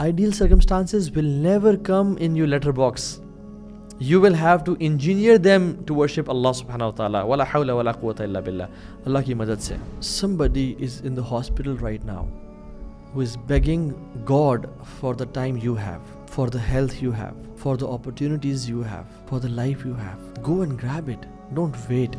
Ideal circumstances will never come in your letterbox. You will have to engineer them to worship Allah subhanahu wa ta'ala. Wala hawla wala quwwata illa billah. Allah ki madad se. Somebody is in the hospital right now who is begging God for the time you have, for the health you have, for the opportunities you have, for the life you have. Go and grab it. Don't wait.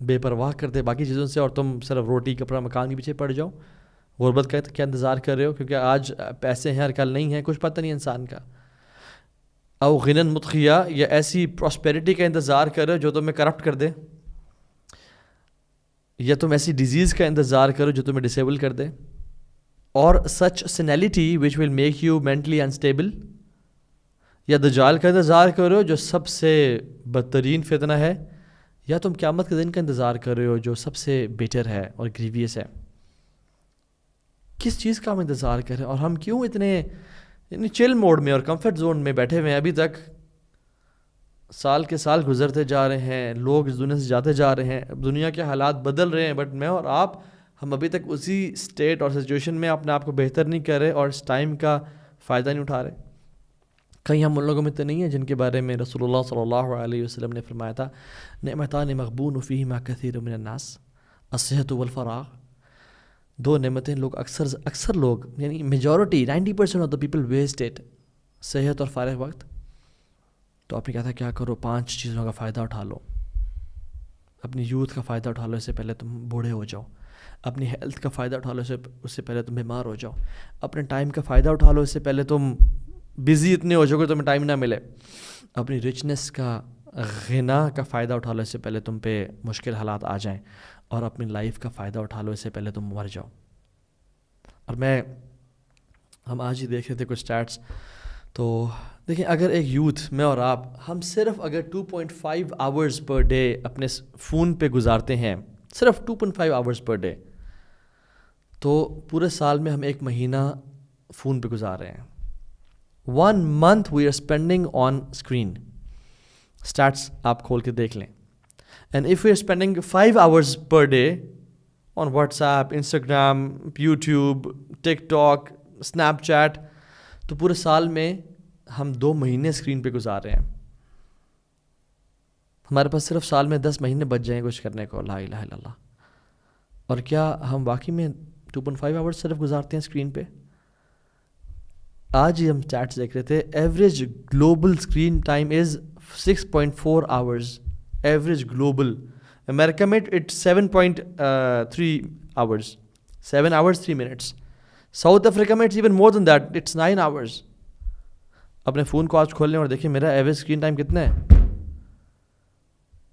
بے پرواہ کر دے باقی چیزوں سے اور تم صرف روٹی کپڑا مکان کے پیچھے پڑ جاؤ. غربت کا کیا انتظار کر رہے ہو؟ کیونکہ آج پیسے ہیں اور کل نہیں ہیں, کچھ پتہ نہیں انسان کا. او غنن متخیہ, یا ایسی پراسپیرٹی کا انتظار کر رہے ہو جو تمہیں کرپٹ کر دے, یا تم ایسی ڈیزیز کا انتظار کرو جو تمہیں ڈسیبل کر دے, اور such senility which will make you mentally unstable, یا دجال کا انتظار کر رہے ہو جو سب سے بدترین فتنہ ہے, یا تم قیامت کے دن کا انتظار کر رہے ہو جو سب سے بیٹر ہے اور گریویس ہے. کس چیز کا ہم انتظار کر رہے ہیں, اور ہم کیوں اتنے چل موڈ میں اور کمفرٹ زون میں بیٹھے ہوئے ہیں ابھی تک؟ سال کے سال گزرتے جا رہے ہیں, لوگ اس دنیا سے جاتے جا رہے ہیں, دنیا کے حالات بدل رہے ہیں, بٹ میں اور آپ ہم ابھی تک اسی اسٹیٹ اور سچویشن میں اپنے آپ کو بہتر نہیں کر رہے اور اس ٹائم کا فائدہ نہیں اٹھا رہے. کہیں ہم ان لوگوں میں تو نہیں ہیں جن کے بارے میں رسول اللہ صلی اللہ علیہ وسلم نے فرمایا تھا, نعمتان مغبون فیہما کثیر من الناس الصحۃ والفراغ. دو نعمتیں لوگ اکثر لوگ یعنی majority 90% of the people waste it, صحت اور فارغ وقت. تو آپ نے کہا تھا کیا کرو, 5 چیزوں کا فائدہ اٹھا لو. اپنی یوتھ کا فائدہ اٹھا لو, اس سے پہلے تم بوڑھے ہو جاؤ. اپنی ہیلتھ کا فائدہ اٹھا لو, اس سے پہلے تم بیمار ہو جاؤ. اپنے ٹائم کا فائدہ اٹھا لو, اس سے پہلے تم بزی اتنے ہو جاؤ کہ تمہیں ٹائم نہ ملے. اپنی رچنس کا غنا کا فائدہ اٹھا لو, اس سے پہلے تم پہ مشکل حالات آ جائیں. اور اپنی لائف کا فائدہ اٹھا لو, اس سے پہلے تم مر جاؤ. اور ہم آج ہی دیکھ رہے تھے کچھ اسٹیٹس, تو دیکھیں اگر ایک یوتھ میں اور آپ ہم صرف اگر 2.5 آورز پر ڈے اپنے فون پہ گزارتے ہیں, صرف 2.5 آورز پر ڈے, تو پورے سال میں ہم 1 مہینہ فون پہ گزار رہے ہیں. 1 month we are spending on screen. Status آپ کھول کے دیکھ لیں. And if we are spending 5 hours per day on WhatsApp, Instagram, YouTube, TikTok, Snapchat, تو پورے سال میں ہم 2 مہینے اسکرین پہ گزار رہے ہیں. ہمارے پاس صرف سال میں 10 مہینے بچ جائیں کچھ کرنے کو. لا الہ الا اللہ. اور کیا ہم واقعی میں 2.5 آورس صرف گزارتے ہیں اسکرین پہ؟ آج ہی ہم چیٹس دیکھ رہے تھے, average global screen time is 6.4 hours. Average global. America میں it's 7.3 hours, 7 hours 3 minutes. South Africa میں it's even more than that, it's 9 hours. اپنے فون کو آج کھول لیں اور دیکھیں میرا ایوریج اسکرین ٹائم کتنا ہے,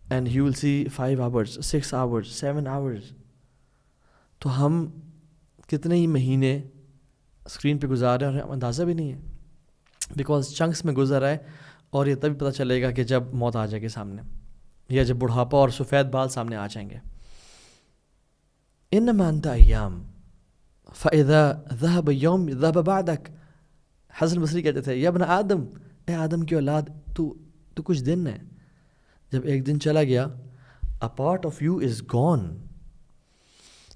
and you will see 5 hours, 6 hours, 7 hours. تو ہم کتنے ہی مہینے اسکرین پہ گزار رہے ہیں اور ہمیں اندازہ بھی نہیں ہے, بیکاز چنکس میں گزر رہا ہے. اور یہ تبھی پتہ چلے گا کہ جب موت آ جائے گی سامنے, یا جب بڑھاپا اور سفید بال سامنے آ جائیں گے. انما انت ایام فاذا ذهب يوم ذهب بعدك. حسن بصری کہتے تھے, یا ابن آدم, اے آدم کی اولاد, تو کچھ دن ہے, جب ایک دن چلا گیا, a part of you is gone.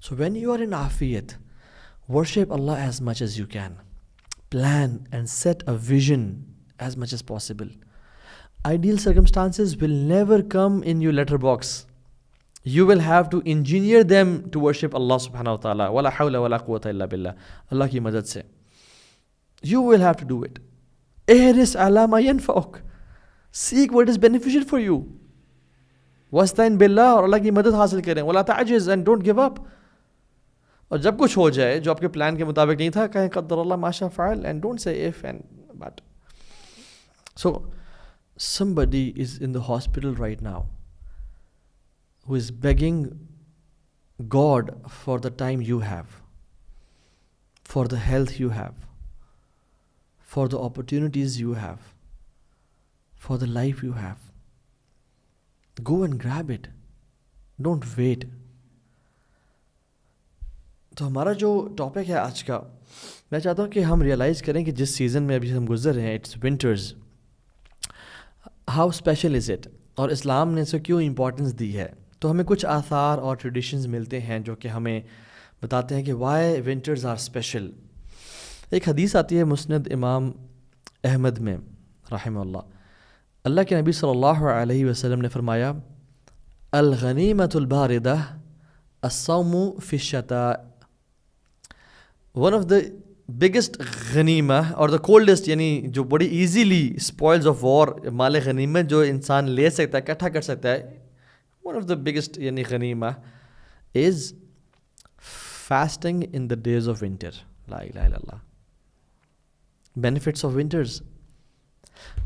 So when you are in afiyat, worship Allah as much as you can. Plan and set a vision as much as possible. Ideal circumstances will never come in your letterbox. You will have to engineer them to worship Allah subhanahu wa ta'ala. Wala hawla wala quwwata illa billah. Allah ki madad se. You will have to do it. Ihris ala ma yanfa'uk. Seek what is beneficial for you. Wasta'in billah, اور اللہ کی مدد حاصل کریں. ولا تعجز, and don't give up. اور جب کچھ ہو جائے جو آپ کے پلان کے مطابق نہیں تھا, کہیں قدر اللہ ما شاء فعل, and don't say if and but. So somebody is in the hospital right now who is begging God for the time you have, for the health you have, for the opportunities you have, for the life you have. Go and grab it. Don't wait. تو ہمارا جو topic ہے آج کا, میں چاہتا ہوں کہ ہم ریئلائز کریں کہ جس سیزن میں ابھی ہم گزر رہے ہیں, it's winters, how special is it, اور اسلام نے اسے کیوں امپورٹنس دی ہے. تو ہمیں کچھ آثار اور ٹریڈیشنز ملتے ہیں جو کہ ہمیں بتاتے ہیں کہ وائی ونٹرز آر اسپیشل. ایک حدیث آتی ہے مسند امام احمد میں رحمہ اللہ. اللہ کے نبی صلی اللہ علیہ وسلم نے فرمایا, الغنیمۃ الباردہ الصوم فی الشتاء. ون آف دا بگیسٹ غنیمہ اور دا کولڈسٹ, یعنی جو بڑی ایزیلی اسپوائلز آف وار, مال غنیمت جو انسان لے سکتا ہے, اکٹھا کر سکتا ہے, one of the biggest yani ghanima is fasting in the days of winter. La ilaha illallah. Benefits of winters.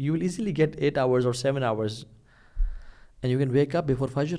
you will easily get 8 hours or 7 hours and you can wake up before fajr.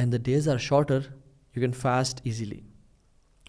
and the days are shorter, you can fast easily.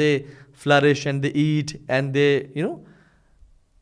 they flourish and they eat and they, you know,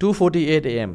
2:48 AM.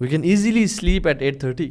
We can easily sleep at 8:30.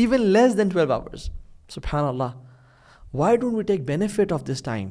Even less than 12 hours. Subhanallah. Why don't we take benefit of this time?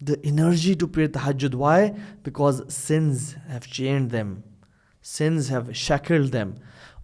the energy to pray tahajjud. Why? Because sins have chained them, sins have shackled them.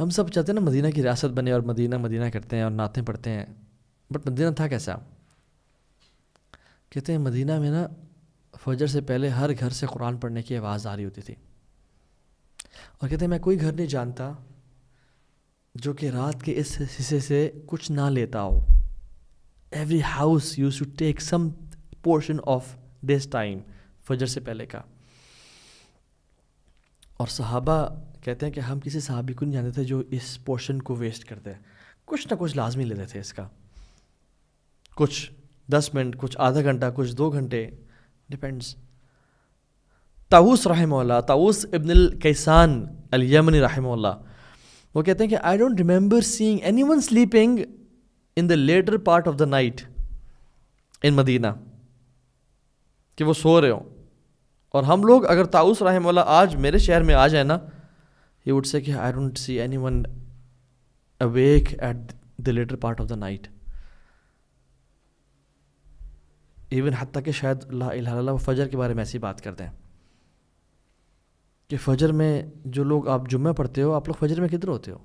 ہم سب چاہتے ہیں نا مدینہ کی ریاست بنے اور مدینہ مدینہ کرتے ہیں اور نعتیں پڑھتے ہیں، بٹ مدینہ تھا کیسا؟ کہتے ہیں مدینہ میں نا فجر سے پہلے ہر گھر سے قرآن پڑھنے کی آواز آ رہی ہوتی تھی، اور کہتے ہیں میں کوئی گھر نہیں جانتا جو کہ رات کے اس حصے سے کچھ نہ لیتا ہو. Every house used to take some portion of this time فجر سے پہلے کا. اور صحابہ کہتے ہیں کہ ہم کسی صحابی کو نہیں جانتے تھے جو اس پورشن کو ویسٹ کرتے ہیں، کچھ نہ کچھ لازمی لیتے تھے اس کا، کچھ 10 منٹ، کچھ آدھا گھنٹہ، کچھ 2 گھنٹے، ڈیپینڈس. طاووس رحمہ اللہ، طاووس ابن الکیسان الیمنی رحمہ اللہ، وہ کہتے ہیں کہ I don't remember seeing anyone sleeping in the latter part of the night in Medina, کہ وہ سو رہے ہوں. اور ہم لوگ اگر طاووس رحمہ اللہ آج میرے شہر میں آ جائیں نا، ہی وڈ سے کہ I don't see anyone awake at the latter part of the night. Even حتیٰ کہ شاید لا الہ الا اللہ فجر کے بارے میں ایسی بات کرتے ہیں کہ فجر میں جو لوگ آپ جمعہ پڑھتے ہو، آپ لوگ فجر میں کدھر ہوتے ہو؟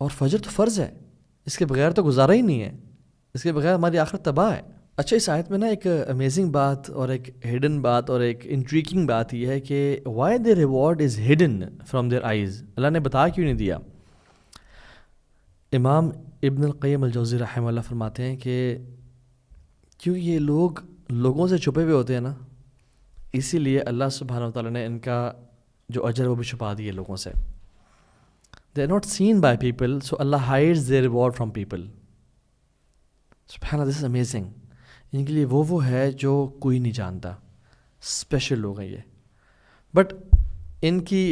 اور فجر تو فرض ہے، اس کے بغیر تو گزارا ہی نہیں ہے، اس کے بغیر ہماری آخرت تباہ ہے. اچھا، اس آیت میں نا ایک امیزنگ بات اور ایک ہڈن بات اور ایک انٹریگنگ بات یہ ہے کہ why their reward is hidden from their eyes. اللہ نے بتا کیوں نہیں دیا؟ امام ابن القیم الجوزی رحمہ اللہ فرماتے ہیں کہ کیونکہ یہ لوگ لوگوں سے چھپے ہوئے ہوتے ہیں نا، اسی لیے اللہ سبحانہ و تعالیٰ نے ان کا جو اجر وہ بھی چھپا دیے لوگوں سے. They are not seen by people, so Allah hides their reward from people. سبحان اللہ، دس از امیزنگ. ان کے لیے وہ ہے جو کوئی نہیں جانتا، اسپیشل لوگ ہیں یہ. بٹ ان کی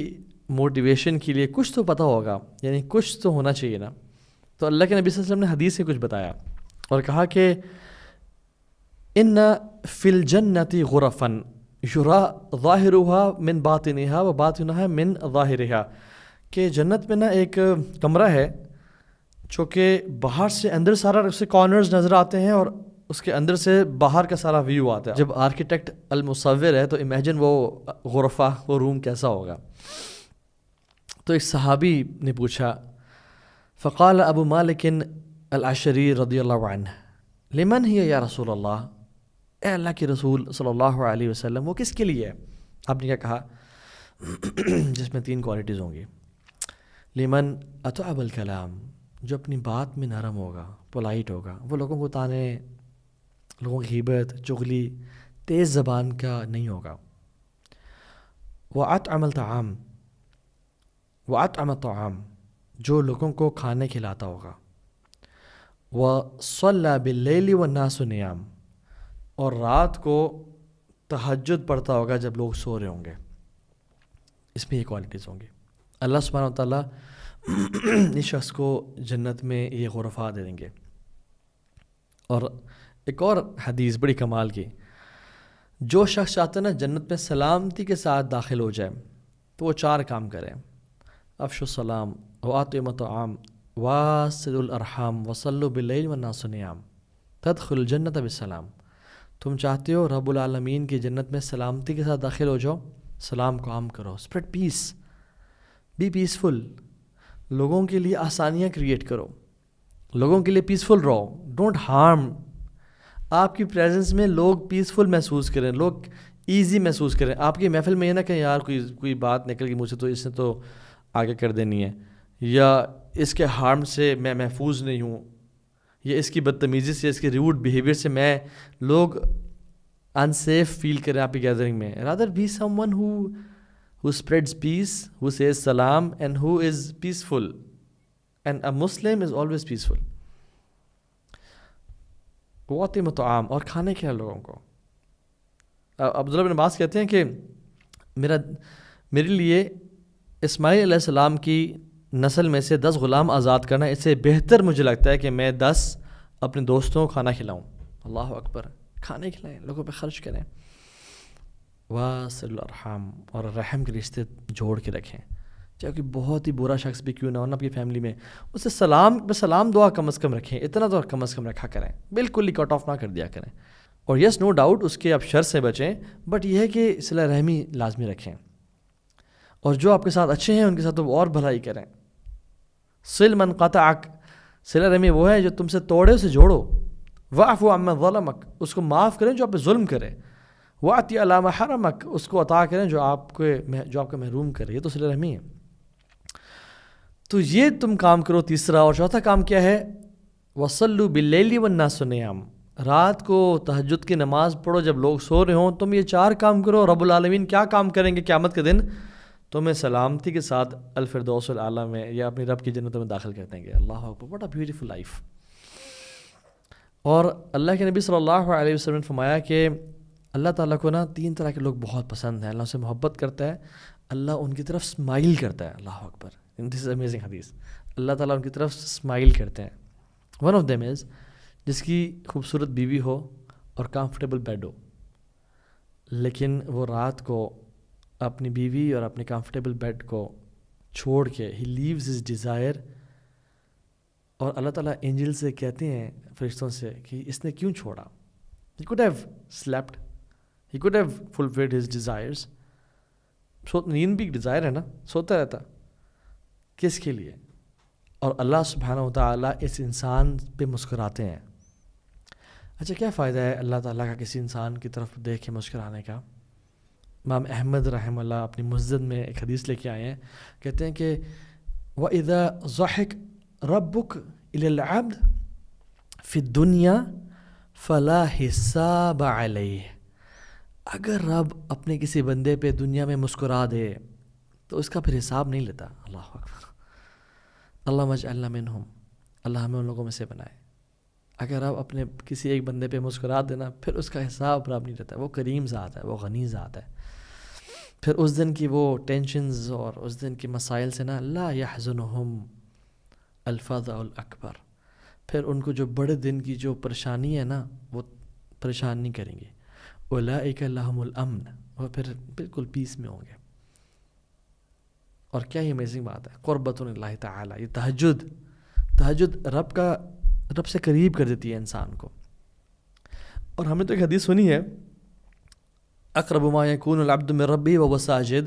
موٹیویشن کے لیے کچھ تو پتہ ہوگا، یعنی کچھ تو ہونا چاہیے نا. تو اللہ کے نبی صلی اللہ علیہ وسلم نے حدیث سے کچھ بتایا اور کہا کہ ان فی الجنۃ غرفا یرا ظاہرها من باطنها وباطنها من ظاہرها، کہ جنت میں نا ایک کمرہ ہے جو کہ باہر سے اندر سارا اس کے کارنرز نظر آتے ہیں اور اس کے اندر سے باہر کا سارا ویو آتا ہے. جب آرکیٹیکٹ المصور ہے تو امیجن وہ غرفہ، وہ روم کیسا ہوگا. تو ایک صحابی نے پوچھا، فقال ابو مالک الاشعری رضی اللہ عنہ لمن ہی یا رسول اللہ، اے اللہ کے رسول صلی اللہ علیہ وسلم وہ کس کے لیے ہے؟ آپ نے کیا کہا؟ جس میں 3 کوالٹیز ہوں گی. لمن اطعب الکلام، جو اپنی بات میں نرم ہوگا، پولائٹ ہوگا، وہ لوگوں کو تانے، لوگوں کی غیبت، چغلی، تیز زبان کا نہیں ہوگا. وَأَطْعَمَ الطعام، وَأَطْعَمَ الطعام، جو لوگوں کو کھانے کھلاتا ہوگا. وَصَلَّى بِاللَّيْلِ وَالنَّاسُ نِيَامٌ، اور رات کو تہجد پڑھتا ہوگا جب لوگ سو رہے ہوں گے. اس میں یہ کوالٹیز ہوں گی. اللہ سبحانہ وتعالیٰ اس شخص کو جنت میں یہ غرفات دے دیں گے. اور ایک اور حدیث بڑی کمال کی، جو شخص چاہتا ہے نا جنت میں سلامتی کے ساتھ داخل ہو جائے تو وہ 4 کام کریں: افشوا السلام وآطعموا الطعام واصلوا الارحام وصلوا باللیل والناس نیام تدخلوا الجنۃ بالسلام. تم چاہتے ہو رب العالمین کی جنت میں سلامتی کے ساتھ داخل ہو جاؤ، سلام کو عام کرو، اسپریڈ پیس، بی پیسفل، لوگوں کے لیے آسانیاں کریٹ کرو، لوگوں کے لیے پیسفل رہو، ڈونٹ ہارم. آپ کی پریزنس میں لوگ پیسفل محسوس کریں، لوگ ایزی محسوس کریں. آپ کی محفل میں یہ نہ کہ یار کوئی بات نکل گئی مجھ سے تو اس نے تو آگے کر دینی ہے، یا اس کے ہارم سے میں محفوظ نہیں ہوں، یا اس کی بدتمیزی سے، اس کے ریوڈ بیہیویئر سے میں لوگ انسیف فیل کریں آپ کی گیدرنگ میں. Rather be someone who spreads peace, who says salam, and who is peaceful. And a Muslim is always peaceful. وَأَطْعِمُوا الطَّعَامَ، اور کھانے کھلا لوگوں کو. عبداللہ بن عباس کہتے ہیں کہ میرے لیے اسماعیل علیہ السلام کی نسل میں سے 10 غلام آزاد کرنا اس سے بہتر مجھے لگتا ہے کہ میں 10 اپنے دوستوں کو کھانا کھلاؤں. اللہ اکبر، کھانے کھلائیں، لوگوں پہ خرچ کریں. واصل الارحام، اور رحم کے رشتے جوڑ کے رکھیں، چاہے کہ بہت ہی برا شخص بھی کیوں نہ ہو نا آپ کی فیملی میں، اسے سلام دعا کم از کم رکھیں، اتنا تو کم از کم رکھا کریں، بالکل ہی کٹ آف نہ کر دیا کریں. اور یس نو ڈاؤٹ اس کے آپ شر سے بچیں، بٹ یہ ہے کہ صلہ رحمی لازمی رکھیں. اور جو آپ کے ساتھ اچھے ہیں ان کے ساتھ اور بھلائی کریں. صل من قطعک، صلہ رحمی وہ ہے جو تم سے توڑے اسے جوڑو. واعف عمن ظلمک، اس کو معاف کریں جو آپ پہ ظلم کرے. واعطِ علی ما حرمک، اس کو عطا کریں جو آپ کو محروم کرے. یہ تو صلہ رحمی ہے. تو یہ تم کام کرو تیسرا. اور چوتھا کام کیا ہے؟ وصلوا باللیل والناس نیام، رات کو تہجد کی نماز پڑھو جب لوگ سو رہے ہوں. تم یہ 4 کام کرو. رب العالمین کیا کام کریں گے قیامت کے دن؟ تمہیں سلامتی کے ساتھ الفردوس الاعلیٰ میں یا اپنی رب کی جنتوں میں داخل کر دیں گے. اللہ اکبر، واٹ اے بیوٹیفل لائف. اور اللہ کے نبی صلی اللہ علیہ وسلم نے فرمایا کہ اللہ تعالیٰ کو نا 3 طرح کے لوگ بہت پسند ہیں. اللہ سے محبت کرتا ہے، اللہ ان کی طرف اسمائل کرتا ہے. اللہ اکبر، دس از امیزنگ حدیث. اللہ تعالیٰ ان کی طرف اسمائل کرتے ہیں. ون آف دیم از جس کی خوبصورت بیوی ہو اور کمفرٹیبل بیڈ ہو، لیکن وہ رات کو اپنی بیوی اور اپنے کمفرٹیبل بیڈ کو چھوڑ کے ہی لیوز ہز ڈیزائر. اور اللہ تعالیٰ اینجل سے کہتے ہیں، فرشتوں سے، کہ اس نے کیوں چھوڑا؟ He could have slept, he could have fulfilled his desires. نیند بھی ایک ڈیزائر ہے نا، سوتا رہتا. کس کے لیے؟ اور اللہ سبحانہ و تعالیٰ اس انسان پہ مسکراتے ہیں. اچھا، کیا فائدہ ہے اللہ تعالیٰ کا کسی انسان کی طرف دیکھ کے مسکرانے کا؟ امام احمد رحمہ اللہ اپنی مسجد میں ایک حدیث لے کے آئے ہیں. کہتے ہیں کہ وَإِذَا ضَحِكَ رَبُّكَ إِلَى الْعَبْدِ فِي الدُّنْيَا فَلَا حِسَابَ عَلَيْهِ، اگر رب اپنے کسی بندے پہ دنیا میں مسکرا دے تو اس کا پھر حساب نہیں لیتا. اللہ اکبر. اللہم اجعلنا منہم، اللہ ہمیں ان لوگوں میں سے بنائے. اگر آپ اپنے کسی ایک بندے پہ مسکرا دینا پھر اس کا حساب رب نہیں لیتا. وہ کریم ذات ہے، وہ غنی ذات ہے. پھر اس دن کی وہ ٹینشنز اور اس دن کے مسائل سے نا لا یحزنہم الفزع الاکبر، پھر ان کو جو بڑے دن کی جو پریشانی ہے نا وہ پریشان نہیں کریں گے. اولئک لہم الامن، وہ پھر بالکل پیس میں ہوں گے. اور کیا ہی امیزنگ بات ہے، قربۃ اللہ تعالیٰ. یہ تہجد رب سے قریب کر دیتی ہے انسان کو. اور ہم نے تو ایک حدیث سنی ہے، اقرب ما یکون العبد من ربہ وهو ساجد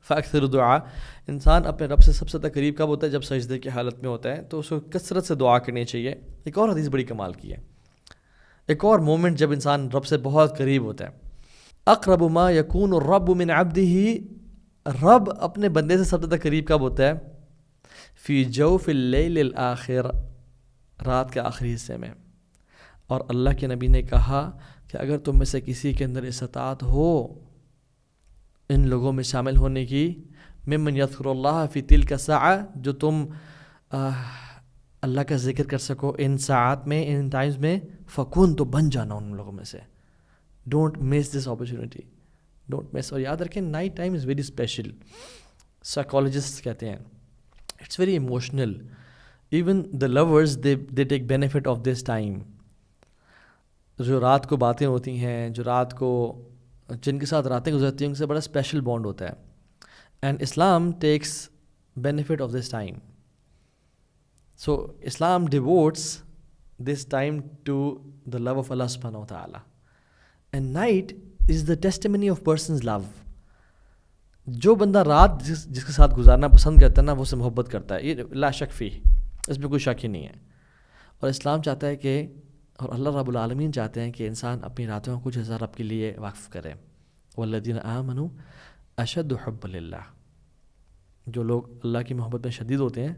فاکثر دعا. انسان اپنے رب سے سب سے زیادہ قریب کب ہوتا ہے؟ جب سجدے کی حالت میں ہوتا ہے. تو اس کو کثرت سے دعا کرنی چاہیے. ایک اور حدیث بڑی کمال کی ہے، ایک اور مومنٹ جب انسان رب سے بہت قریب ہوتا ہے. اقرب ما یکون الرب من عبدہ، رب اپنے بندے سے سب سے زیادہ قریب کب ہوتا ہے؟ فی جوف اللیل الآخر، رات کے آخری حصے میں. اور اللہ کے نبی نے کہا کہ اگر تم میں سے کسی کے اندر استطاعت ہو ان لوگوں میں شامل ہونے کی، ممن یذکر اللہ فی تلک الساعہ، جو تم اللہ کا ذکر کر سکو ان ساعات میں، ان ٹائمز میں، فکون، تو بن جانا ان لوگوں میں سے. Don't miss this opportunity, don't miss. اور یاد رکھیں night time is very special. Psychologist کہتے ہیں it's very emotional. Even the lovers they take benefit of this time. جو رات کو باتیں ہوتی ہیں، جو رات کو جن کے ساتھ راتیں گزرتی ہیں، ان سے بڑا اسپیشل بانڈ ہوتا ہے. And Islam takes benefit of this time. So Islam devotes this time to the love of Allah سبحانہ و تعالیٰ. And night is the testimony of person's love. جو بندہ رات جس کے ساتھ گزارنا پسند کرتا ہے نا، وہ سے محبت کرتا ہے. یہ لا شک فی، اس میں کوئی شک ہی نہیں ہے. اور اسلام چاہتا ہے کہ، اور اللہ رب العالمین چاہتے ہیں کہ انسان اپنی راتوں کو کچھ ایسا رب کے لیے وقف کرے. والذین آمنوا اشد حب للہ، جو لوگ اللہ کی محبت میں شدید ہوتے ہیں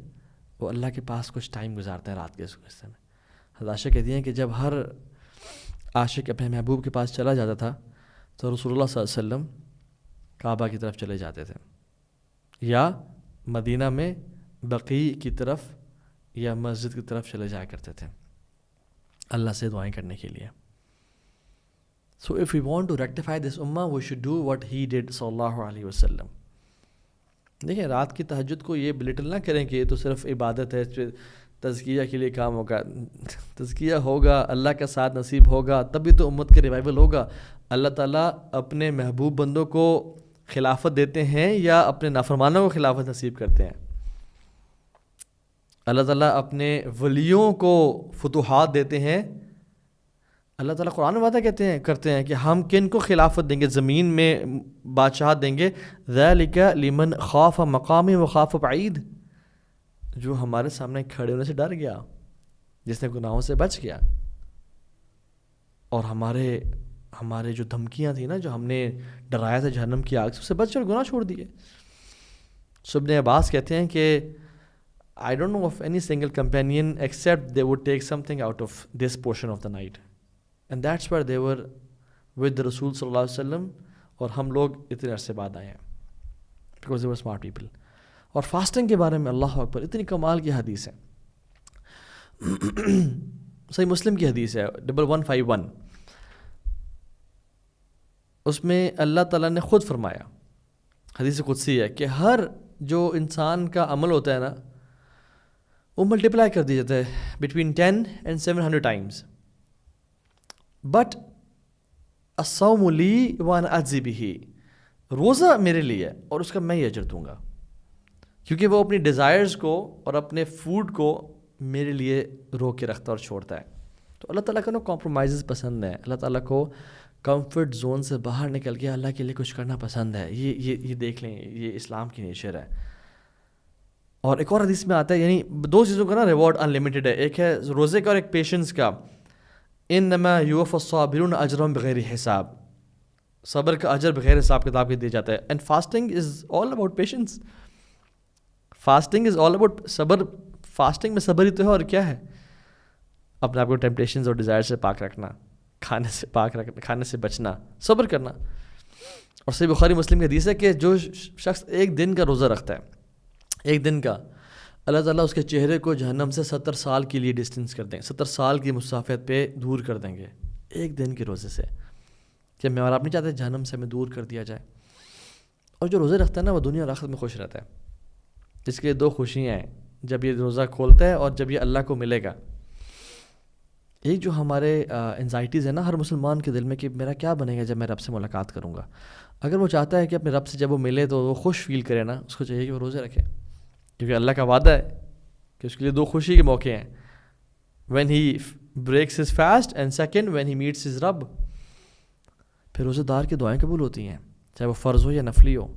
وہ اللہ کے پاس کچھ ٹائم گزارتے ہیں رات کے اس حصے میں. حضرت عائشہ کہتی ہیں کہ جب ہر عاشق اپنے محبوب کے پاس چلا جاتا تھا تو رسول اللہ صلی اللہ علیہ وسلم کعبہ کی طرف چلے جاتے تھے، یا مدینہ میں بقیع کی طرف یا مسجد کی طرف چلے جایا کرتے تھے اللہ سے دعائیں کرنے کے لیے. So if you want to rectify this امہ we should do what he did صلی اللہ علیہ وسلم. دیکھیں رات کی تہجد کو یہ بلٹل نہ کریں کہ یہ تو صرف عبادت ہے، تزکیہ کے لیے کام ہوگا. تزکیہ ہوگا، اللہ کا ساتھ نصیب ہوگا، تبھی تو امت کے ریوائول ہوگا. اللہ تعالیٰ اپنے محبوب بندوں کو خلافت دیتے ہیں یا اپنے نافرمانوں کو خلافت نصیب کرتے ہیں. اللہ تعالیٰ اپنے ولیوں کو فتوحات دیتے ہیں اللہ تعالیٰ قرآن میں وعدہ کرتے ہیں کہ ہم کن کو خلافت دیں گے، زمین میں بادشاہت دیں گے، ذالک لمن خاف مقامی و خاف بعید، جو ہمارے سامنے کھڑے ہونے سے ڈر گیا، جس نے گناہوں سے بچ گیا، اور ہمارے جو دھمکیاں تھیں نا، جو ہم نے ڈرایا تھا جہنم کی آگ سے، اس سے بچ کر گناہ چھوڑ دیے. سو ابن عباس کہتے ہیں کہ I don't know of any single companion except they would take something out of this portion of the night. And that's where they were with the Rasul sallallahu alaihi wasallam, اور ہم لوگ اتنے عرصے بعد آئے ہیں because they were smart people. اور fasting کے بارے میں اللہ اکبر اتنی کمال کی حدیث ہے. صحیح مسلم کی حدیث ہے 1151. اس میں اللہ تعالیٰ نے خود فرمایا، حدیث قدسی ہے، کہ ہر جو انسان کا عمل ہوتا ہے نا، وہ ملٹیپلائی کر دیا جاتا ہے بٹوین 10 and 700 times. بٹ الصوم لی وانا اجزی بہ، روزہ میرے لیے اور اس کا میں ہی اجر دوں گا، کیونکہ وہ اپنی ڈیزائرز کو اور اپنے فوڈ کو میرے لیے روک کے رکھتا اور چھوڑتا ہے. تو اللہ تعالیٰ کو نا کمپرومائزز پسند ہیں. اللہ تعالیٰ کو کمفرٹ زون سے باہر نکل کے اللہ کے لیے کچھ کرنا پسند ہے. یہ دیکھ لیں، یہ اسلام کی نیچر ہے. اور ایک اور حدیث میں آتا ہے، یعنی دو چیزوں کا نا ریوارڈ انلمیٹڈ ہے، ایک ہے روزے کا اور ایک پیشنس کا. انما یوفی الصابرون اجرهم بغیر حساب، صبر کا اجر بغیر حساب کتاب کے دیا جاتا ہے. And fasting is all about patience. Fasting is all about صبر. فاسٹنگ میں صبر ہی تو ہے، اور کیا ہے؟ اپنے آپ کو ٹیمپٹیشنز اور ڈیزائر سے پاک رکھنا، کھانے سے پاک رکھنا، کھانے سے بچنا، صبر کرنا. اور صحیح بخاری مسلم کی حدیث ہے کہ جو شخص ایک دن کا روزہ رکھتا ہے، ایک دن کا، اللہ تعالیٰ اس کے چہرے کو جہنم سے 70 سال کے لیے ڈسٹینس کر دیں گے، 70 سال کی مسافت پہ دور کر دیں گے ایک دن کے روزے سے. کہ میں اور آپ نہیں چاہتے جہنم سے ہمیں دور کر دیا جائے. اور جو روزے رکھتا ہے نا، وہ دنیا اور آخرت میں خوش رہتا ہے. اس کے دو خوشیاں ہیں، جب یہ روزہ کھولتا ہے اور جب یہ اللہ کو ملے گا. ایک جو ہمارے انزائٹیز ہیں نا ہر مسلمان کے دل میں، کہ میرا کیا بنے گا جب میں رب سے ملاقات کروں گا. اگر وہ چاہتا ہے کہ اپنے رب سے جب وہ ملے تو وہ خوش فیل کرے نا، اس کو چاہیے کہ وہ روزے رکھے، کیونکہ اللہ کا وعدہ ہے کہ اس کے لیے دو خوشی کے موقع ہیں، when he breaks his fast and second when he meets his رب. پھر روزے دار کی دعائیں قبول ہوتی ہیں، چاہے وہ فرض ہو یا نفلی ہو.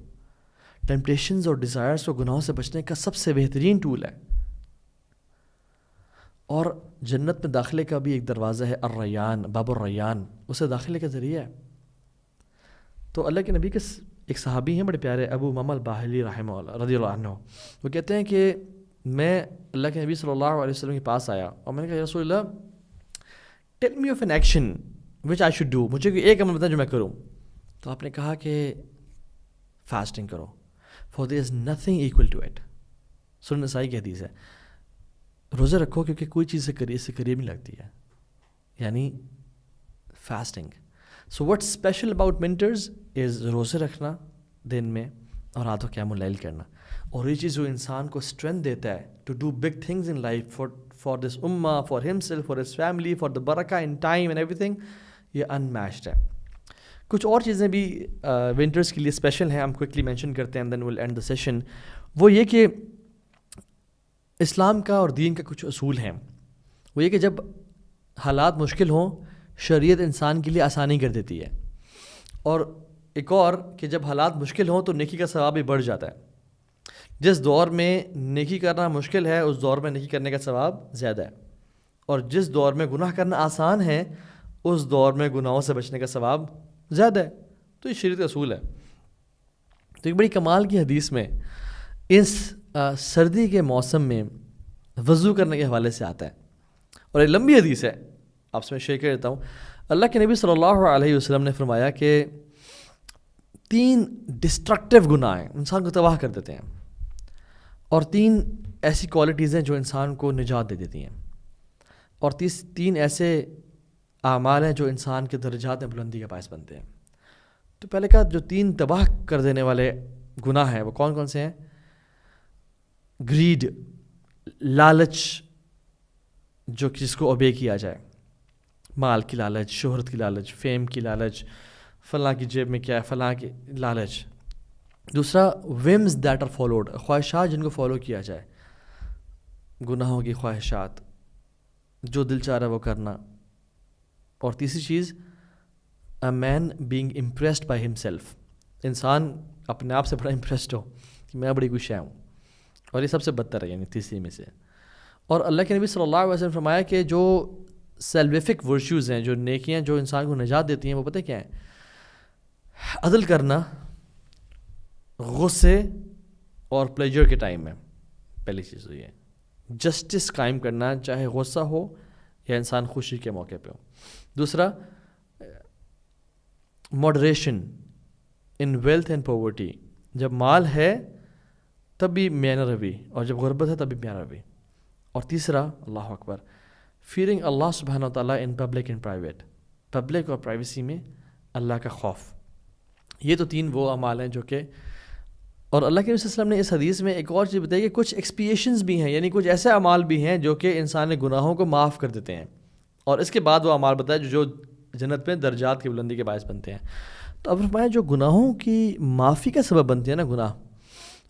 ٹیمپٹیشنز اور ڈیزائرز کو، گناہوں سے بچنے کا سب سے بہترین ٹول ہے. اور جنت میں داخلے کا بھی ایک دروازہ ہے، الریان، باب الریان، اسے داخلے کا ذریعہ ہے. تو اللہ کے نبی کے ایک صحابی ہیں بڑے پیارے، ابو امامہ الباہلی رحمہ اللہ رضی اللہ عنہ. وہ کہتے ہیں کہ میں اللہ کے نبی صلی اللہ علیہ وسلم کے پاس آیا اور میں نے کہا یا رسول اللہ tell me of an action which I should do, مجھے ایک عمل بتائیں جو میں کروں. تو آپ نے کہا کہ فاسٹنگ کرو، for there is nothing equal to it. Sunan Nasai کی حدیث ہے. روزے رکھو کیونکہ کوئی چیز اس سے قریب نہیں لگتی ہے، یعنی fasting. So what special about winters is روزے رکھنا دن میں اور راتوں قیام اللیل کرنا. اور یہ چیز جو انسان کو اسٹرینتھ دیتا ہے to do big things in life, for this امہ، for himself, for his family, for the برکہ in time and everything, یہ ان میچڈ ہے. کچھ اور چیزیں بھی ونٹرز کے لیے اسپیشل ہیں، ہم کوئکلی مینشن کرتے ہیں، دین ول اینڈ دا سیشن. وہ یہ کہ اسلام کا اور دین کا کچھ اصول ہیں. وہ یہ کہ جب حالات مشکل ہوں، شریعت انسان کے لیے آسانی کر دیتی ہے. اور ایک اور کہ جب حالات مشکل ہوں تو نیکی کا ثواب بھی بڑھ جاتا ہے. جس دور میں نیکی کرنا مشکل ہے اس دور میں نیکی کرنے کا ثواب زیادہ ہے، اور جس دور میں گناہ کرنا آسان ہے اس دور میں گناہوں سے بچنے کا ثواب زیادہ ہے. تو یہ شریعت کا اصول ہے. تو ایک بڑی کمال کی حدیث میں اس سردی کے موسم میں وضو کرنے کے حوالے سے آتا ہے، اور ایک لمبی حدیث ہے، آپ سے میں شیئر کر دیتا ہوں. اللہ کے نبی صلی اللہ علیہ وسلم نے فرمایا کہ 3 ڈسٹرکٹیو گناہ ہیں، انسان کو تباہ کر دیتے ہیں، اور 3 ایسی کوالٹیز ہیں جو انسان کو نجات دے دیتی ہیں، اور 3 ایسے اعمال ہیں جو انسان کے درجات میں بلندی کا باعث بنتے ہیں. تو پہلے کا جو 3 تباہ کر دینے والے گناہ ہیں وہ کون کون سے ہیں؟ گریڈ، لالچ، جو جس کو اوبے کیا جائے، مال کی لالچ، شہرت کی لالچ، فیم کی لالچ، فلاں کی جیب میں کیا ہے، فلاں کی لالچ. دوسرا ومز دیٹ آر فالوڈ، خواہشات جن کو فالو کیا جائے، گناہوں کی خواہشات، جو دل چاہ رہا ہے وہ کرنا. اور تیسری چیز اے مین بینگ امپریسڈ بائی ہمسیلف، انسان اپنے آپ سے بڑا امپریسڈ ہو کہ میں بڑی کچھ ہوں، اور یہ سب سے بدتر ہے، یعنی تیسری میں سے۔ اور اللہ کے نبی صلی اللہ علیہ وسلم فرمایا کہ جو سیلویفک ورچوز ہیں، جو نیکیاں جو انسان کو نجات دیتی ہیں، وہ پتہ کیا ہیں؟ عدل کرنا غصے اور پلیجر کے ٹائم میں، پہلی چیز ہوئی ہے جسٹس قائم کرنا، چاہے غصہ ہو یا انسان خوشی کے موقع پہ ہو۔ دوسرا moderation in wealth and poverty, جب مال ہے تب بھی میانہ روی، اور جب غربت ہے تب بھی میانہ روی۔ اور تیسرا اللہ اکبر فیئرنگ اللہ سبحانہ و تعالیٰ in public and private, public اور پرائیویسی میں اللہ کا خوف۔ یہ تو تین وہ اعمال ہیں جو کہ، اور اللہ کے نبی صلی اللہ علیہ وسلم نے اس حدیث میں ایک اور چیز بتائی کہ کچھ ایکسپیشنز بھی ہیں، یعنی کچھ ایسے اعمال بھی ہیں جو کہ انسان کے گناہوں کو معاف کر دیتے ہیں، اور اس کے بعد وہ اعمال بتایا جو جنت میں درجات کی بلندی کے باعث بنتے ہیں۔ تو اب فرمایا جو گناہوں کی معافی کا سبب بنتے ہیں نا گناہ،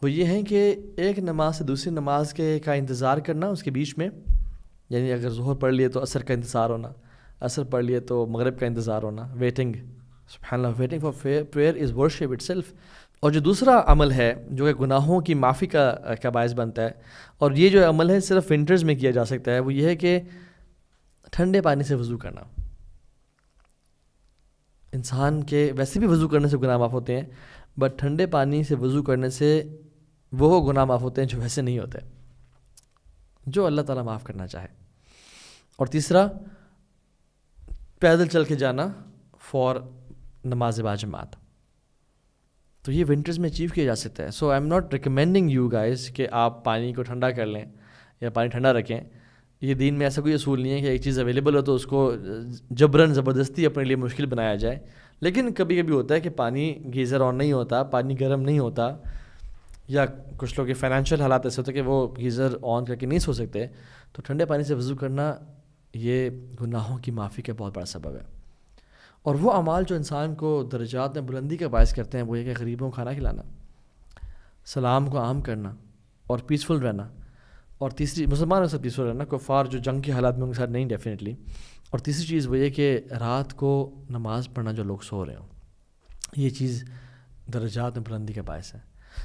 وہ یہ ہیں کہ ایک نماز سے دوسری نماز کا انتظار کرنا اس کے بیچ میں، یعنی اگر ظہر پڑھ لیے تو عصر کا انتظار ہونا، عصر پڑھ لیے تو مغرب کا انتظار ہونا، ویٹنگ، سبحان اللہ، waiting for prayer is worship itself. اور جو دوسرا عمل ہے جو کہ گناہوں کی معافی کا باعث بنتا ہے، اور یہ جو عمل ہے صرف ونٹرز میں کیا جا سکتا ہے، وہ یہ ہے کہ ٹھنڈے پانی سے وضو کرنا۔ انسان کے ویسے بھی وضو کرنے سے گناہ معاف ہوتے ہیں، بٹ ٹھنڈے پانی سے وضو کرنے سے وہ گناہ معاف ہوتے ہیں جو ویسے نہیں ہوتے، جو اللہ تعالیٰ معاف کرنا چاہے۔ اور تیسرا پیدل چل کے جانا فار نماز باجماعت، تو یہ ونٹرز میں اچیو کیا جا سکتا ہے۔ So I am not recommending you guys کہ آپ پانی کو ٹھنڈا کر لیں یا پانی ٹھنڈا رکھیں، یہ دین میں ایسا کوئی اصول نہیں ہے کہ ایک چیز اویلیبل ہو تو اس کو جبراً زبردستی اپنے لیے مشکل بنایا جائے۔ لیکن کبھی کبھی ہوتا ہے کہ پانی گیزر آن نہیں ہوتا، پانی گرم نہیں ہوتا، یا کچھ لوگ کے فائنینشیل حالات ایسے ہوتے ہیں کہ وہ گیزر آن کر کے نہیں سو سکتے، تو ٹھنڈے پانی سے وضو کرنا یہ گناہوں کی معافی کا بہت بڑا سبب ہے۔ اور وہ اعمال جو انسان کو درجات میں بلندی کا باعث کرتے ہیں، وہ یہ کہ غریبوں کو کھانا کھلانا، سلام کو عام کرنا، اور پیسفل رہنا۔ اور تیسری مسلمانوں سے پیسفل رہنا، کفار جو جنگ کے حالات میں ان کے ساتھ نہیں ڈیفینیٹلی۔ اور تیسری چیز وہ یہ کہ رات کو نماز پڑھنا جو لوگ سو رہے ہوں، یہ چیز درجات میں بلندی کا باعث ہے۔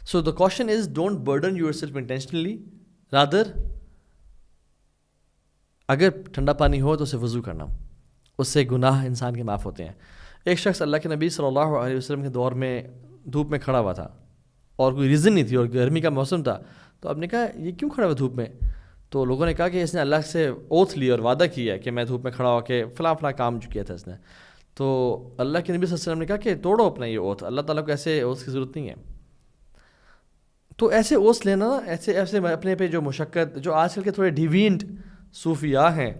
So the question is don't burden yourself intentionally, rather اگر ٹھنڈا پانی ہو تو اسے وضو کرنا، اس سے گناہ انسان کے معاف ہوتے ہیں۔ ایک شخص اللہ کے نبی صلی اللہ علیہ وسلم کے دور میں دھوپ میں کھڑا ہوا تھا، اور کوئی ریزن نہیں تھی، اور گرمی کا موسم تھا، تو آپ نے کہا یہ کیوں کھڑا ہوا دھوپ میں؟ تو لوگوں نے کہا کہ اس نے اللہ سے اوتھ لی اور وعدہ کیا کہ میں دھوپ میں کھڑا ہو کے فلاں فلاں کام جو کیا تھا اس نے۔ تو اللہ کے نبی صلی اللہ علیہ وسلم نے کہا کہ توڑو اپنا یہ اوتھ، اللہ تعالیٰ کو ایسے اوتھ کی ضرورت نہیں ہے۔ تو ایسے اوتھ لینا، ایسے اپنے پہ جو مشقت، جو آج کل کے تھوڑے ڈیوینٹ صوفیاء ہیں،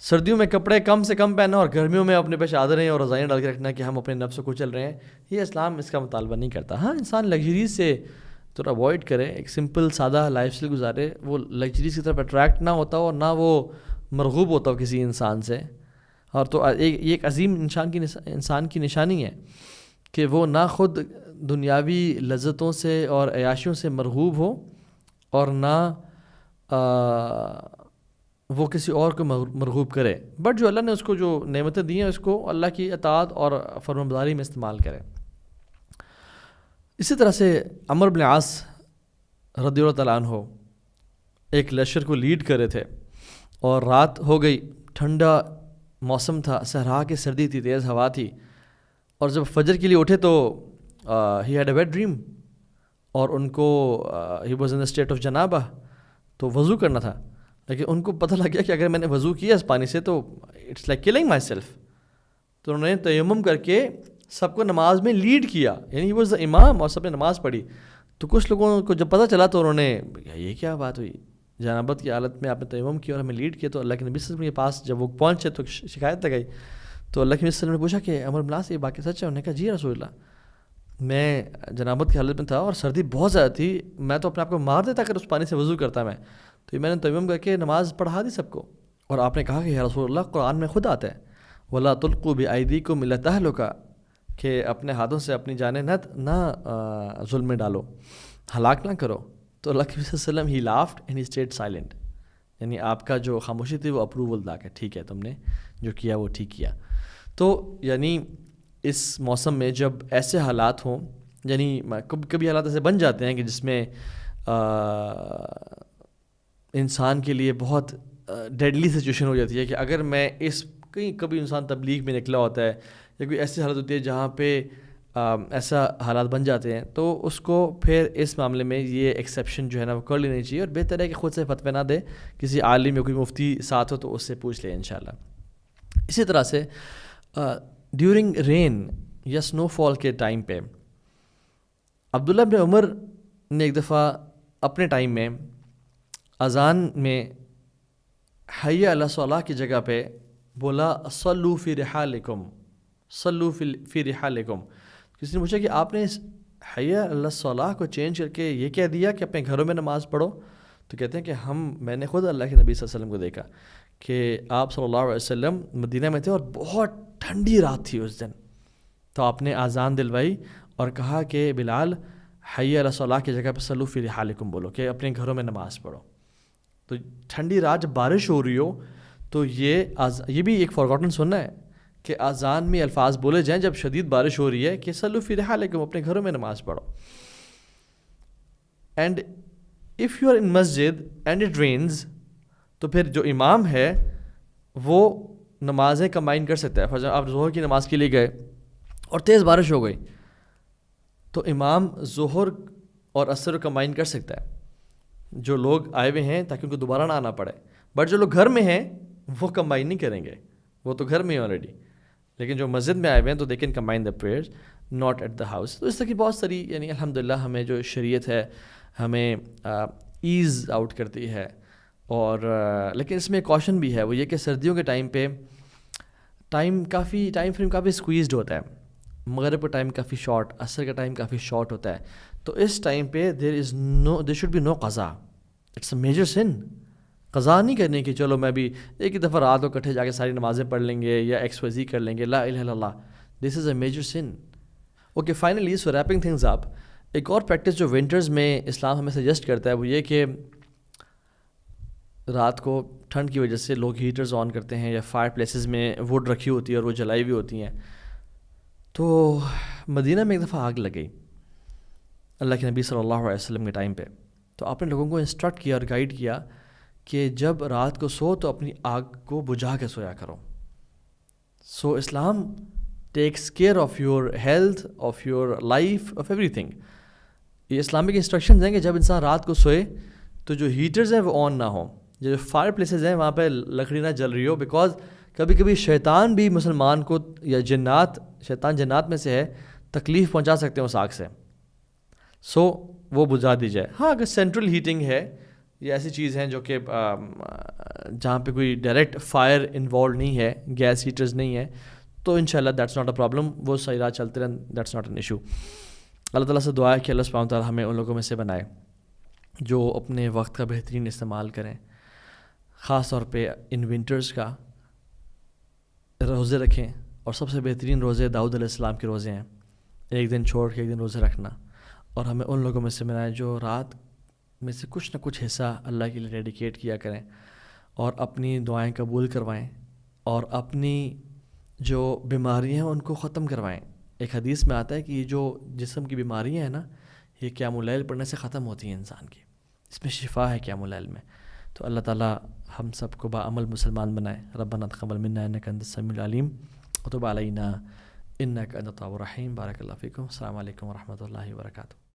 سردیوں میں کپڑے کم سے کم پہننا اور گرمیوں میں اپنے پہ چادریں اور رضائیاں ڈال کے رکھنا کہ ہم اپنے نفس کو چل رہے ہیں، یہ اسلام اس کا مطالبہ نہیں کرتا۔ ہاں انسان لگژریز سے تھوڑا اوائڈ کرے، ایک سمپل سادہ لائف اسٹائل گزارے، وہ لگژریز کی طرف اٹریکٹ نہ ہوتا ہو اور نہ وہ مرغوب ہوتا ہو کسی انسان سے۔ اور تو یہ ایک عظیم انسان کی نشانی ہے کہ وہ نہ خود دنیاوی لذتوں سے اور عیاشیوں سے مرغوب ہو، اور نہ وہ کسی اور کو مرغوب کرے، بٹ جو اللہ نے اس کو جو نعمتیں دی ہیں اس کو اللہ کی اطاعت اور فرمانبرداری میں استعمال کرے۔ اسی طرح سے عمرو بن عاص رضی اللہ تعالیٰ عنہ ایک لشکر کو لیڈ کر رہے تھے، اور رات ہو گئی، ٹھنڈا موسم تھا، صحرا کی سردی تھی، تیز ہوا تھی، اور جب فجر کے لیے اٹھے تو he had a wet dream, اور ان کو he was in state of جنابہ، تو وضو کرنا تھا، لیکن ان کو پتہ لگ گیا کہ اگر میں نے وضو کیا اس پانی سے تو it's like killing myself, تو انہوں نے تیمم کر کے سب کو نماز میں لیڈ کیا، یعنی ہی واز دا امام، اور سب نے نماز پڑھی۔ تو کچھ لوگوں کو جب پتہ چلا تو انہوں نے یہ کیا بات ہوئی، جنابت کی حالت میں آپ نے تیمم کیا اور ہمیں لیڈ کیا۔ تو اللہ کے نبی صلی اللہ علیہ وسلم کے پاس جب وہ پہنچے تو شکایت لگائی، تو اللہ کے نبی صلی اللہ علیہ وسلم نے پوچھا کہ عمرو بن عاص یہ باقی سچ ہے؟ انہوں نے کہا جی رسول اللہ، میں جنابت کی حالت میں تھا اور سردی بہت زیادہ تھی، میں تو اپنے آپ کو مار دیتا اگر اس پانی سے وضو کرتا میں، تو میں نے تیمم کر کے نماز پڑھا دی سب کو۔ اور آپ نے کہا کہ یا رسول اللہ قرآن میں خود آتا ہے وَلَا تُلْقُوا بِأَيْدِيكُمْ إِلَىٰ التَّهْلُكَةِ، کہ اپنے ہاتھوں سے اپنی جانیں نہ ظلم میں ڈالو، ہلاک نہ کرو۔ تو اللہ کے صلی اللہ علیہ وسلم ہی laughed and he stayed silent, یعنی آپ کا جو خاموشی تھی وہ اپروول تھا کہ ٹھیک ہے تم نے جو کیا وہ ٹھیک کیا. تو یعنی اس موسم میں جب ایسے حالات ہوں, یعنی کبھی حالات ایسے بن جاتے ہیں کہ جس میں انسان کے لیے بہت ڈیڈلی سچویشن ہو جاتی ہے کہ اگر میں کبھی انسان تبلیغ میں نکلا ہوتا ہے یا کوئی ایسی حالت ہوتی ہے جہاں پہ ایسا حالات بن جاتے ہیں, تو اس کو پھر اس معاملے میں یہ ایکسیپشن جو ہے نا وہ کر لینی چاہیے, اور بہتر ہے کہ خود سے فتوی نہ دے, کسی عالم یا کوئی مفتی ساتھ ہو تو اس سے پوچھ لے انشاءاللہ. اسی طرح سے ڈیورنگ رین یا سنو فال کے ٹائم پہ عبداللہ بن عمر نے ایک دفعہ اپنے ٹائم میں اذان میں حی علی الصلاۃ کی جگہ پہ بولا صلو فی رحالکم, صلو فی رحالکم. کسی نے پوچھا کہ آپ نے حی علی الصلاۃ کو چینج کر کے یہ کہہ دیا کہ اپنے گھروں میں نماز پڑھو؟ تو کہتے ہیں کہ میں نے خود اللہ کے نبی صلی اللہ علیہ وسلم کو دیکھا کہ آپ صلی اللہ علیہ وسلم مدینہ میں تھے اور بہت ٹھنڈی رات تھی اس دن, تو آپ نے اذان دلوائی اور کہا کہ بلال حی علی الصلاۃ کی جگہ پہ صلو فی رحالکم بولو کہ اپنے گھروں میں نماز پڑھو. تو ٹھنڈی رات جب بارش ہو رہی ہو تو یہ بھی ایک فارگاٹن سننا ہے کہ اذان میں الفاظ بولے جائیں جب شدید بارش ہو رہی ہے کہ صلو فی رحالکم, اپنے گھروں میں نماز پڑھو. And if you are in مسجد اینڈ اٹ رینز, تو پھر جو امام ہے وہ نمازیں کمبائن کر سکتا ہے. فرض آپ ظہر کی نماز کے لیے گئے اور تیز بارش ہو گئی تو امام ظہر اور عصر کمبائن کر سکتا ہے, جو لوگ آئے ہوئے ہیں تاکہ ان کو دوبارہ نہ آنا پڑے. بٹ جو لوگ گھر میں ہیں وہ کمبائن نہیں کریں گے, وہ تو گھر میں ہی آلریڈی, لیکن جو مسجد میں آئے ہوئے ہیں تو they can combine the prayers not at the house. تو اس طرح کی بہت ساری یعنی الحمدللہ ہمیں جو شریعت ہے ہمیں ایز آؤٹ کرتی ہے. اور لیکن اس میں ایک کوشن بھی ہے, وہ یہ کہ سردیوں کے ٹائم پہ ٹائم فریم کافی اسکویزڈ ہوتا ہے. مغرب کا ٹائم کافی شارٹ, عصر کا ٹائم کافی شارٹ ہوتا ہے. تو اس ٹائم پہ دیر شوڈ بی نو قضا. اٹس اے میجر سن. قضا نہیں کرنے کی چلو میں بھی ایک ہی دفعہ رات کو کٹھے جا کے ساری نمازیں پڑھ لیں گے یا ایکسپوزی کر لیں گے, لا الہ الا اللہ. دس از اے میجر سن. اوکے, فائنلی سو ریپنگ تھنگز اپ, ایک اور پریکٹس جو ونٹرز میں اسلام ہمیں سجیسٹ کرتا ہے وہ یہ کہ رات کو ٹھنڈ کی وجہ سے لوگ ہیٹرز آن کرتے ہیں یا فائر پلیسز میں ووڈ رکھی ہوتی ہے اور وہ جلائی ہوئی ہوتی ہیں. تو مدینہ میں ایک دفعہ آگ لگ گئی اللہ کے نبی صلی اللہ علیہ وسلم کے ٹائم پہ. تو آپ نے لوگوں کو انسٹرکٹ کیا اور گائیڈ کیا کہ جب رات کو سو تو اپنی آگ کو بجھا کے سویا کرو. So Islam takes care of your health, of your life, of everything. یہ اسلامک انسٹرکشنز ہیں کہ جب انسان رات کو سوئے تو جو ہیٹرز ہیں وہ آن نہ ہوں, جو فائر پلیسز ہیں وہاں پہ لکڑی نہ جل رہی ہو, بیکاز کبھی کبھی شیطان بھی مسلمان کو یا شیطان جنات میں سے ہے, تکلیف پہنچا سکتے ہیں اس آگ سے. سو وہ بجھا دی جائے. ہاں اگر سینٹرل ہیٹنگ ہے یا ایسی چیز ہیں جو کہ جہاں پہ کوئی ڈائریکٹ فائر انوالو نہیں ہے, گیس ہیٹرز نہیں ہے, تو انشاءاللہ دیٹس ناٹ اے پرابلم, وہ صحیح رات چلتے رہیں, دیٹس ناٹ این ایشو. اللہ تعالیٰ سے دعا ہے کہ اللہ سبحانہ وتعالیٰ ہمیں ان لوگوں میں سے بنائے جو اپنے وقت کا بہترین استعمال کریں, خاص طور پہ ان ونٹرز کا روزے رکھیں. اور سب سے بہترین روزے داؤد علیہ السلام کے روزے ہیں, ایک دن چھوڑ کے ایک دن روزے رکھنا. اور ہمیں ان لوگوں میں سے بنائے جو رات میں سے کچھ نہ کچھ حصہ اللہ کے لیے ڈیڈیکیٹ کیا کریں اور اپنی دعائیں قبول کروائیں اور اپنی جو بیماریاں ہیں ان کو ختم کروائیں. ایک حدیث میں آتا ہے کہ یہ جو جسم کی بیماریاں ہیں نا, یہ قیام اللیل پڑھنے سے ختم ہوتی ہیں انسان کی, اس میں شفا ہے قیام اللیل میں. تو اللہ تعالیٰ ہم سب کو باعمل مسلمان بنائے. ربنا تقبل منا انک انت السمیع العلیم وتب علینا انک انت التواب الرحیم. بارک اللہ فیکم. السلام علیکم ورحمۃ اللہ وبرکاتہ.